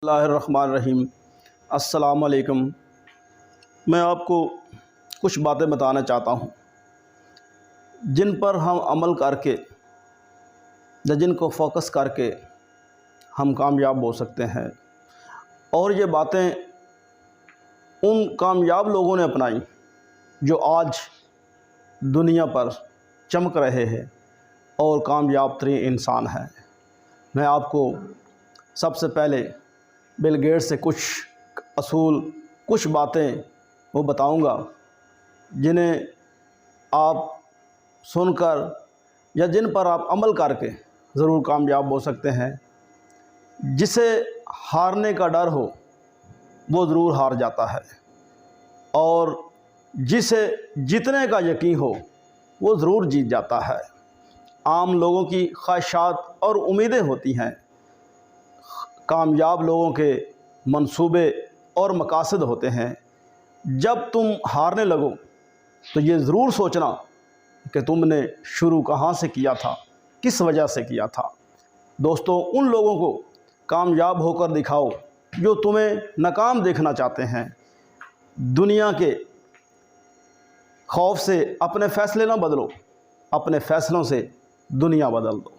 اللہ الرحمن الرحیم۔ السلام علیکم۔ میں آپ کو کچھ باتیں بتانا چاہتا ہوں جن پر ہم عمل کر کے یا جن کو فوکس کر کے ہم کامیاب ہو سکتے ہیں، اور یہ باتیں ان کامیاب لوگوں نے اپنائیں جو آج دنیا پر چمک رہے ہیں اور کامیاب ترین انسان ہیں۔ میں آپ کو سب سے پہلے بل گیٹس سے کچھ اصول، کچھ باتیں وہ بتاؤں گا جنہیں آپ سن کر یا جن پر آپ عمل کر کے ضرور کامیاب ہو سکتے ہیں۔ جسے ہارنے کا ڈر ہو وہ ضرور ہار جاتا ہے، اور جسے جیتنے کا یقین ہو وہ ضرور جیت جاتا ہے۔ عام لوگوں کی خواہشات اور امیدیں ہوتی ہیں، کامیاب لوگوں کے منصوبے اور مقاصد ہوتے ہیں۔ جب تم ہارنے لگو تو یہ ضرور سوچنا کہ تم نے شروع کہاں سے کیا تھا، کس وجہ سے کیا تھا۔ دوستو، ان لوگوں کو کامیاب ہو کر دکھاؤ جو تمہیں ناکام دیکھنا چاہتے ہیں۔ دنیا کے خوف سے اپنے فیصلے نہ بدلو، اپنے فیصلوں سے دنیا بدل دو۔